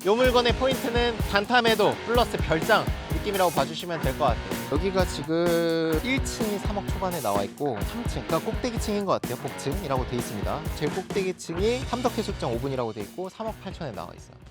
이 물건의 포인트는 단타매도 플러스 별장 느낌이라고 봐주시면 될 것 같아요. 여기가 지금 1층이 3억 초반에 나와 있고 3층, 그러니까 꼭대기층인 것 같아요. 복층이라고 돼 있습니다. 제일 꼭대기층이 함덕해수욕장 5분이라고 돼 있고 3억 8천에 나와 있어요.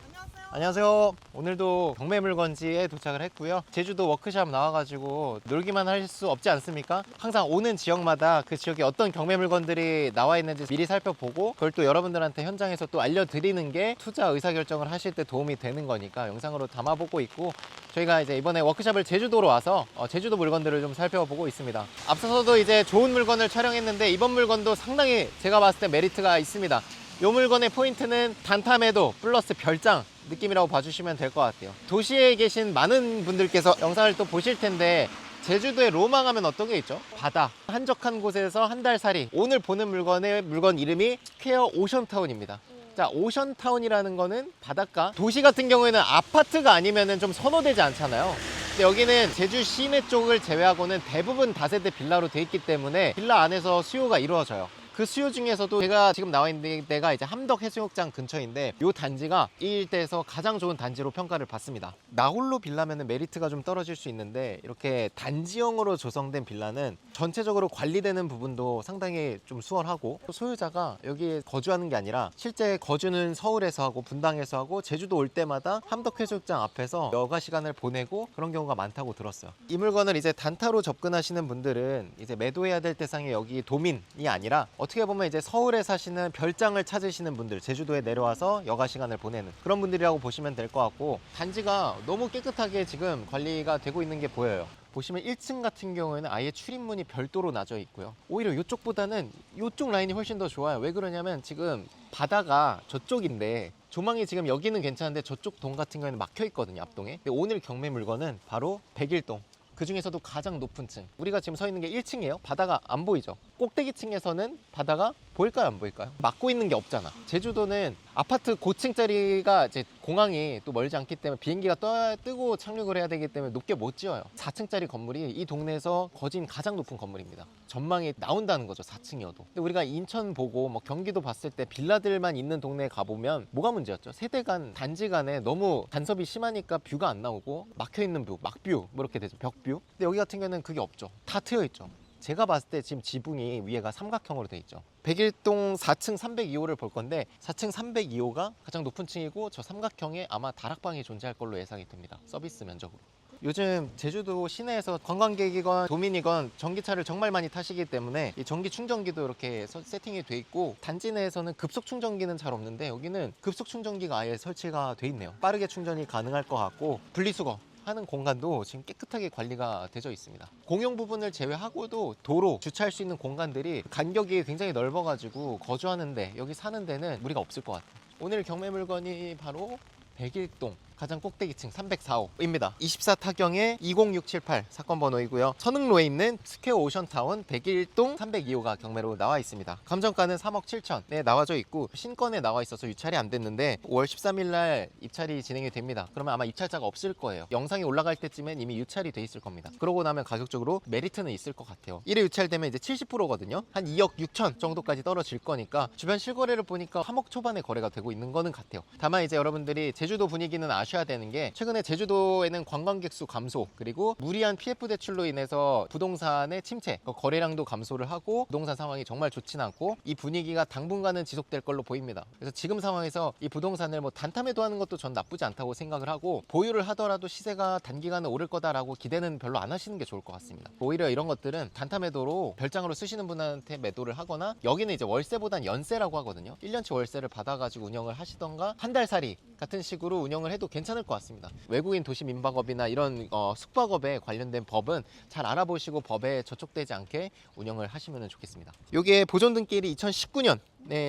안녕하세요. 오늘도 경매 물건지에 도착을 했고요. 제주도 워크샵 나와가지고 놀기만 할 수 없지 않습니까? 항상 오는 지역마다 그 지역에 어떤 경매 물건들이 나와 있는지 미리 살펴보고 그걸 또 여러분들한테 현장에서 또 알려드리는 게 투자 의사결정을 하실 때 도움이 되는 거니까 영상으로 담아보고 있고, 저희가 이제 이번에 워크샵을 제주도로 와서 제주도 물건들을 좀 살펴보고 있습니다. 앞서서도 이제 좋은 물건을 촬영했는데 이번 물건도 상당히 제가 봤을 때 메리트가 있습니다. 이 물건의 포인트는 단타매도 플러스 별장 느낌이라고 봐주시면 될 것 같아요. 도시에 계신 많은 분들께서 영상을 또 보실 텐데 제주도에 로망 하면 어떤 게 있죠? 바다, 한적한 곳에서 한 달 살이. 오늘 보는 물건 이름이 스퀘어 오션타운입니다. 자, 오션타운이라는 거는 바닷가. 도시 같은 경우에는 아파트가 아니면 좀 선호되지 않잖아요. 근데 여기는 제주 시내 쪽을 제외하고는 대부분 다세대 빌라로 돼 있기 때문에 빌라 안에서 수요가 이루어져요. 그 수요 중에서도 제가 지금 나와 있는 데가 이제 함덕해수욕장 근처인데 이 단지가 이 일대에서 가장 좋은 단지로 평가를 받습니다. 나홀로 빌라면은 메리트가 좀 떨어질 수 있는데 이렇게 단지형으로 조성된 빌라는 전체적으로 관리되는 부분도 상당히 좀 수월하고, 소유자가 여기에 거주하는 게 아니라 실제 거주는 서울에서 하고 분당에서 하고 제주도 올 때마다 함덕해수욕장 앞에서 여가 시간을 보내고 그런 경우가 많다고 들었어요. 이 물건을 이제 단타로 접근하시는 분들은 이제 매도해야 될 대상이 여기 도민이 아니라 어떻게 보면 이제 서울에 사시는 별장을 찾으시는 분들, 제주도에 내려와서 여가 시간을 보내는 그런 분들이라고 보시면 될 것 같고, 단지가 너무 깨끗하게 지금 관리가 되고 있는 게 보여요. 보시면 1층 같은 경우에는 아예 출입문이 별도로 나져 있고요. 오히려 이쪽보다는 이쪽 라인이 훨씬 더 좋아요. 왜 그러냐면 지금 바다가 저쪽인데 조망이 지금 여기는 괜찮은데 저쪽 동 같은 경우에는 막혀 있거든요, 앞동에. 근데 오늘 경매 물건은 바로 101동. 그 중에서도 가장 높은 층. 우리가 지금 서 있는 게 1층이에요. 바다가 안 보이죠. 꼭대기 층에서는 바다가 보일까요, 안 보일까요? 막고 있는 게 없잖아. 제주도는 아파트 고층짜리가 이제 공항이 또 멀지 않기 때문에 비행기가 뜨고 착륙을 해야 되기 때문에 높게 못 지어요. 4층짜리 건물이 이 동네에서 거진 가장 높은 건물입니다. 전망이 나온다는 거죠, 4층이어도. 근데 우리가 인천 보고 뭐 경기도 봤을 때 빌라들만 있는 동네에 가보면 뭐가 문제였죠? 세대 간, 단지 간에 너무 간섭이 심하니까 뷰가 안 나오고 막혀있는 뷰, 막뷰 뭐 이렇게 되죠, 벽뷰. 근데 여기 같은 경우는 그게 없죠. 다 트여있죠. 제가 봤을 때 지금 지붕이 위에가 삼각형으로 돼 있죠. 101동 4층 302호를 볼 건데 4층 302호가 가장 높은 층이고 저 삼각형에 아마 다락방이 존재할 걸로 예상이 됩니다. 서비스 면적으로. 요즘 제주도 시내에서 관광객이건 도민이건 전기차를 정말 많이 타시기 때문에 이 전기 충전기도 이렇게 세팅이 돼 있고, 단지 내에서는 급속 충전기는 잘 없는데 여기는 급속 충전기가 아예 설치가 돼 있네요. 빠르게 충전이 가능할 것 같고, 분리수거 하는 공간도 지금 깨끗하게 관리가 되어 있습니다. 공용 부분을 제외하고도 도로, 주차할 수 있는 공간들이 간격이 굉장히 넓어가지고 거주하는데, 여기 사는 데는 무리가 없을 것 같아요. 오늘 경매 물건이 바로 101동 가장 꼭대기층 304호입니다. 24타경의 20678 사건 번호이고요. 선흥로에 있는 스퀘어 오션타운 101동 302호가 경매로 나와 있습니다. 감정가는 3억 7천에 나와져 있고 신건에 나와 있어서 유찰이 안 됐는데 5월 13일 날 입찰이 진행이 됩니다. 그러면 아마 입찰자가 없을 거예요. 영상이 올라갈 때쯤엔 이미 유찰이 돼 있을 겁니다. 그러고 나면 가격적으로 메리트는 있을 것 같아요. 1회 유찰되면 이제 70%거든요. 한 2억 6천 정도까지 떨어질 거니까 주변 실거래를 보니까 3억 초반에 거래가 되고 있는 거는 같아요. 다만 이제 여러분들이 제주도 분위기는 아셔야 되는 게, 최근에 제주도에는 관광객 수 감소, 그리고 무리한 PF 대출로 인해서 부동산의 침체, 거래량도 감소를 하고 부동산 상황이 정말 좋지는 않고 이 분위기가 당분간은 지속될 걸로 보입니다. 그래서 지금 상황에서 이 부동산을 뭐 단타 매도하는 것도 전 나쁘지 않다고 생각을 하고, 보유를 하더라도 시세가 단기간에 오를 거다라고 기대는 별로 안 하시는 게 좋을 것 같습니다. 오히려 이런 것들은 단타 매도로 별장으로 쓰시는 분한테 매도를 하거나, 여기는 이제 월세보단 연세라고 하거든요. 1년치 월세를 받아가지고 운영을 하시던가 한 달 살이 같은 식으로 운영을 해도 괜찮을 것 같습니다. 외국인 도시민박업이나 이런 숙박업에 관련된 법은 잘 알아보시고 법에 저촉되지 않게 운영을 하시면 좋겠습니다. 이게 보존등길이 2019년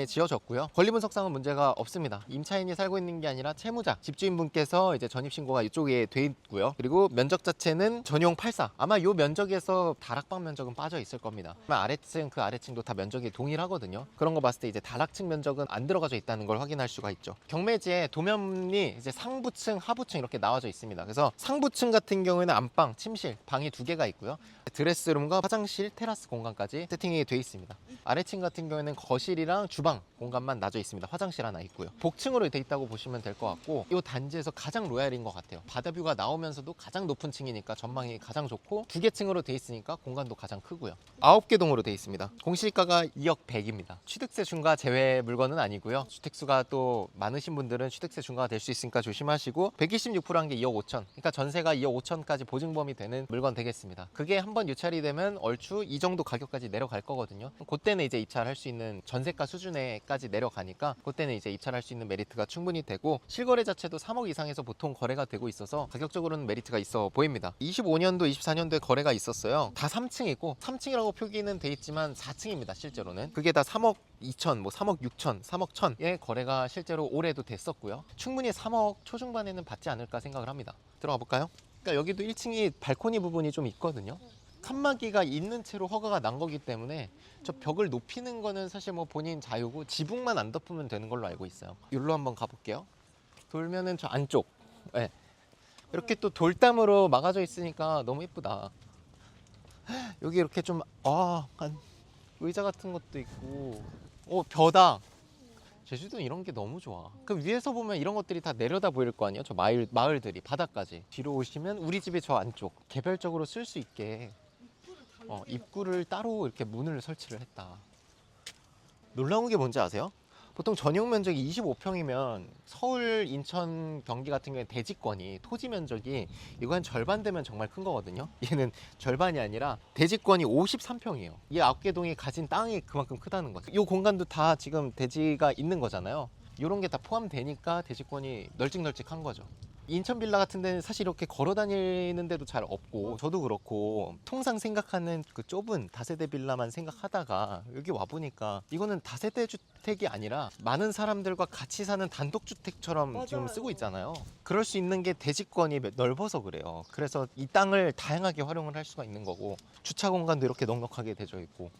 지어졌고요. 권리분석상은 문제가 없습니다. 임차인이 살고 있는 게 아니라 채무자, 집주인분께서 이제 전입신고가 이쪽에 돼 있고요. 그리고 면적 자체는 전용 84. 아마 이 면적에서 다락방 면적은 빠져 있을 겁니다. 아래층, 그 아래층도 다 면적이 동일하거든요. 그런 거 봤을 때 이제 다락층 면적은 안 들어가져 있다는 걸 확인할 수가 있죠. 경매지에 도면이 이제 상부층, 하부층 이렇게 나와져 있습니다. 그래서 상부층 같은 경우에는 안방, 침실, 방이 2개가 있고요. 드레스룸과 화장실, 테라스 공간까지 세팅이 돼 있습니다. 아래층 같은 경우에는 거실이랑 거실이랑 주방 공간만 나져 있습니다. 화장실 하나 있고요. 복층으로 돼 있다고 보시면 될 것 같고 이 단지에서 가장 로얄인 것 같아요. 바다뷰가 나오면서도 가장 높은 층이니까 전망이 가장 좋고 2개 층으로 돼 있으니까 공간도 가장 크고요. 9개 동으로 돼 있습니다. 공시가가 2억 100입니다. 취득세 중과 제외 물건은 아니고요. 주택수가 또 많으신 분들은 취득세 중과가 될 수 있으니까 조심하시고 126%한 게 2억 5천. 그러니까 전세가 2억 5천까지 보증범위 되는 물건 되겠습니다. 그게 한번 유찰이 되면 얼추 이 정도 가격까지 내려갈 거거든요. 그때는 이제 입찰할 수 있는 전세가 수준에까지 내려가니까 그때는 이제 입찰할 수 있는 메리트가 충분히 되고 실거래 자체도 3억 이상에서 보통 거래가 되고 있어서 가격적으로는 메리트가 있어 보입니다. 25년도, 24년도에 거래가 있었어요. 다 3층이고 3층이라고 표기는 돼 있지만 4층입니다. 실제로는. 그게 다 3억 2천, 뭐 3억 6천, 3억 1천의 거래가 실제로 올해도 됐었고요. 충분히 3억 초중반에는 받지 않을까 생각을 합니다. 들어가 볼까요? 그러니까 여기도 1층이 발코니 부분이 좀 있거든요. 칸막이가 있는 채로 허가가 난 거기 때문에 저 벽을 높이는 거는 사실 뭐 본인 자유고 지붕만 안 덮으면 되는 걸로 알고 있어요. 여기로 한번 가볼게요. 돌면은 저 안쪽, 네. 이렇게 또 돌담으로 막아져 있으니까 너무 예쁘다. 여기 이렇게 좀 한 의자 같은 것도 있고, 벼다. 제주도는 이런 게 너무 좋아. 그 위에서 보면 이런 것들이 다 내려다 보일 거 아니에요. 저 마을들이 바다까지. 뒤로 오시면 우리 집의 저 안쪽 개별적으로 쓸 수 있게 입구를 따로 이렇게 문을 설치를 했다. 놀라운 게 뭔지 아세요? 보통 전용 면적이 25평이면 서울, 인천, 경기 같은 경우에 대지권이 토지 면적이 이거 한 절반 되면 정말 큰 거거든요. 얘는 절반이 아니라 대지권이 53평이에요. 이 9개 동이 가진 땅이 그만큼 크다는 거죠. 이 공간도 다 지금 대지가 있는 거잖아요. 이런 게 다 포함되니까 대지권이 널찍널찍한 거죠. 인천 빌라 같은 데는 사실 이렇게 걸어 다니는 데도 잘 없고 저도 그렇고 통상 생각하는 그 좁은 다세대 빌라만 생각하다가 여기 와보니까 이거는 다세대 주택이 아니라 많은 사람들과 같이 사는 단독주택처럼 맞아요. 지금 쓰고 있잖아요. 그럴 수 있는 게 대지권이 넓어서 그래요. 그래서 이 땅을 다양하게 활용을 할 수가 있는 거고 주차 공간도 이렇게 넉넉하게 되어 있고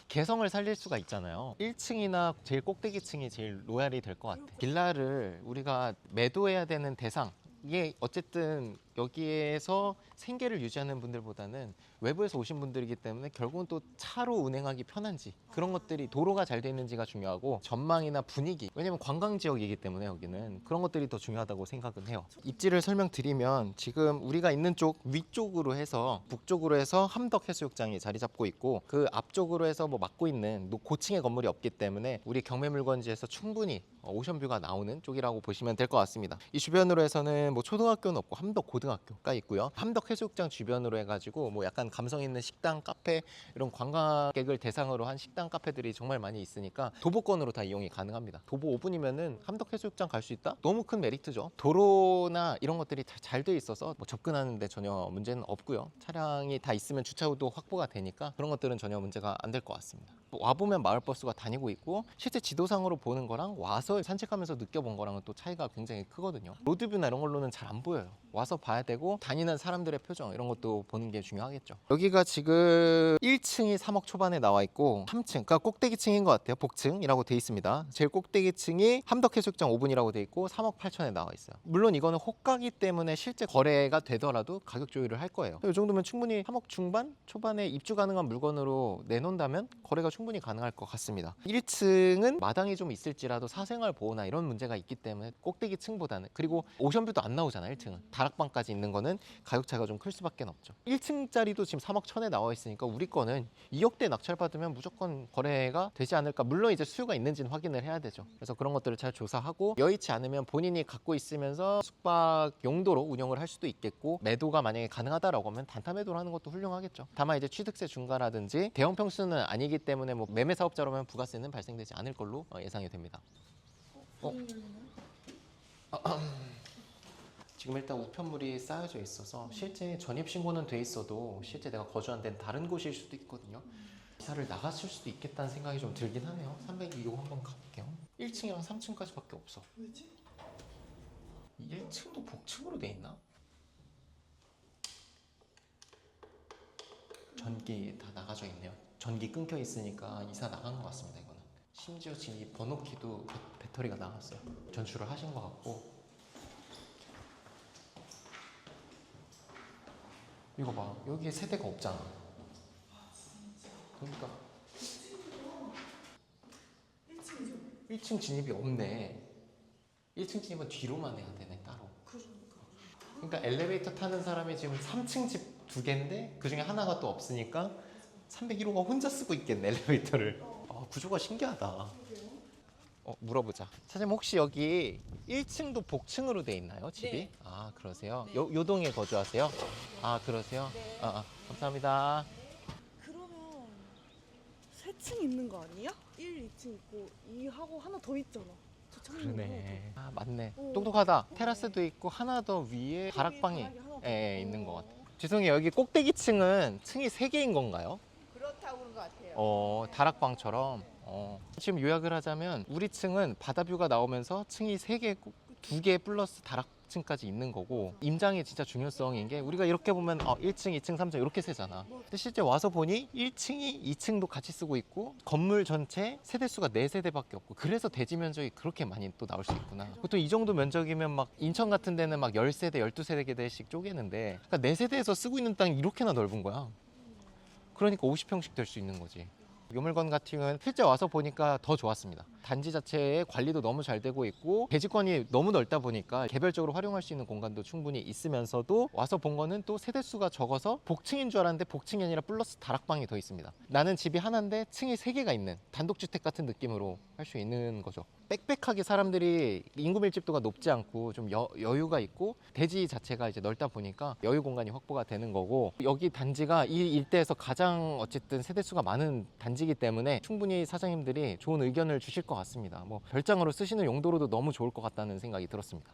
개성을 살릴 수가 있잖아요. 1층이나 제일 꼭대기층이 제일 로얄이 될 것 같아. 빌라를 우리가 매도해야 되는 대상 이게 어쨌든 여기에서 생계를 유지하는 분들보다는 외부에서 오신 분들이기 때문에 결국은 또 차로 운행하기 편한지 그런 것들이 도로가 잘 돼 있는지가 중요하고 전망이나 분위기 왜냐면 관광 지역이기 때문에 여기는 그런 것들이 더 중요하다고 생각은 해요. 입지를 설명드리면 지금 우리가 있는 쪽 위쪽으로 해서 북쪽으로 해서 함덕해수욕장이 자리 잡고 있고 그 앞쪽으로 해서 뭐 막고 있는 고층의 건물이 없기 때문에 우리 경매물건지에서 충분히 오션뷰가 나오는 쪽이라고 보시면 될 것 같습니다. 이 주변으로 해서는 뭐 초등학교는 없고 함덕 고등학교가 있고요. 함덕 해수욕장 주변으로 해가지고 뭐 약간 감성 있는 식당, 카페 이런 관광객을 대상으로 한 식당, 카페들이 정말 많이 있으니까 도보권으로 다 이용이 가능합니다. 도보 5분이면은 함덕 해수욕장 갈 수 있다? 너무 큰 메리트죠. 도로나 이런 것들이 다 잘 돼 있어서 뭐 접근하는데 전혀 문제는 없고요. 차량이 다 있으면 주차도 확보가 되니까 그런 것들은 전혀 문제가 안 될 것 같습니다. 와보면 마을버스가 다니고 있고 실제 지도상으로 보는 거랑 와서 산책하면서 느껴본 거랑은 또 차이가 굉장히 크거든요. 로드뷰나 이런 걸로는 잘 안 보여요. 와서 봐야 되고 다니는 사람들의 표정 이런 것도 보는 게 중요하겠죠. 여기가 지금 1층이 3억 초반에 나와 있고 3층 그러니까 꼭대기층인 것 같아요. 복층이라고 돼 있습니다. 제일 꼭대기층이 함덕해수욕장 5분이라고 돼 있고 3억 8천에 나와 있어요. 물론 이거는 호가기 때문에 실제 거래가 되더라도 가격 조율을 할 거예요. 이 정도면 충분히 3억 중반 초반에 입주 가능한 물건으로 내놓는다면 거래가 충분히 가능할 것 같습니다. 1층은 마당이 좀 있을지라도 사생활 보호나 이런 문제가 있기 때문에 꼭대기 층보다는 그리고 오션뷰도 안 나오잖아. 1층은 다락방까지 있는 거는 가격 차가 좀 클 수밖에 없죠. 1층짜리도 지금 3억 천에 나와 있으니까 우리 거는 2억대 낙찰 받으면 무조건 거래가 되지 않을까. 물론 이제 수요가 있는지는 확인을 해야 되죠. 그래서 그런 것들을 잘 조사하고 여의치 않으면 본인이 갖고 있으면서 숙박 용도로 운영을 할 수도 있겠고 매도가 만약에 가능하다라고 하면 단타 매도를 하는 것도 훌륭하겠죠. 다만 이제 취득세 중과라든지 대형 평수는 아니기 때문에 뭐 매매 사업자라면 부가세는 발생되지 않을 걸로 예상이 됩니다. 지금 일단 우편물이 쌓여져 있어서 실제 전입신고는 돼 있어도 실제 내가 거주한 데는 다른 곳일 수도 있거든요. 이사를 나갔을 수도 있겠다는 생각이 좀 들긴 하네요. 302호 한번 가볼게요. 1층이랑 3층까지밖에 없어. 왜지? 1층도 복층으로 돼 있나? 전기 다 나가져 있네요. 전기 끊겨 있으니까 이사 나간 것 같습니다. 이거는 심지어 지금 이 번호키도 배터리가 나갔어요. 전출을 하신 것 같고 이거 봐 여기에 세대가 없잖아. 그러니까 1층 진입이 없네. 1층 진입은 뒤로만 해야 되네, 따로. 그러니까 엘리베이터 타는 사람이 지금 3층 집 2개인데 그 중에 하나가 또 없으니까 301호가 혼자 쓰고 있겠네, 엘리베이터를. 구조가 신기하다. 물어보자. 사장님 혹시 여기 1층도 복층으로 돼 있나요, 집이? 네. 아, 그러세요? 요 동에 거주하세요? 아, 그러세요? 네. 감사합니다. 그러면 세 층 있는 거 아니야? 1, 2층 있고 2하고 하나 더 있잖아. 저 창문 그러네. 아, 맞네. 오. 똑똑하다. 테라스도 있고 하나 더 위에 다락방이 있는 것 같아요. 죄송해요. 여기 꼭대기 층은 층이 3개인 건가요? 그렇다고 그런 것 같아요. 다락방처럼. 지금 요약을 하자면 우리 층은 바다뷰가 나오면서 층이 3개, 2개 플러스 다락층까지 있는 거고, 임장의 진짜 중요성인 게 우리가 이렇게 보면 1층, 2층, 3층 이렇게 세잖아. 근데 실제 와서 보니 1층이 2층도 같이 쓰고 있고 건물 전체 세대수가 4세대밖에 없고, 그래서 대지 면적이 그렇게 많이 또 나올 수 있구나. 보통 이 정도 면적이면 막 인천 같은 데는 막 10세대, 12세대씩 쪼개는데, 그러니까 4세대에서 쓰고 있는 땅이 이렇게나 넓은 거야. 그러니까 50평씩 될 수 있는 거지. 요물건 같은 경우는 실제 와서 보니까 더 좋았습니다. 단지 자체의 관리도 너무 잘 되고 있고 대지권이 너무 넓다 보니까 개별적으로 활용할 수 있는 공간도 충분히 있으면서도, 와서 본 거는 또 세대수가 적어서 복층인 줄 알았는데 복층이 아니라 플러스 다락방이 더 있습니다. 나는 집이 하나인데 층이 3개가 있는 단독주택 같은 느낌으로 할 수 있는 거죠. 빽빽하게 사람들이 인구 밀집도가 높지 않고 좀 여유가 있고 대지 자체가 이제 넓다 보니까 여유 공간이 확보가 되는 거고, 여기 단지가 이 일대에서 가장 어쨌든 세대수가 많은 단지이기 때문에 충분히 사장님들이 좋은 의견을 주실 것 같습니다. 뭐 별장으로 쓰시는 용도로도 너무 좋을 것 같다는 생각이 들었습니다.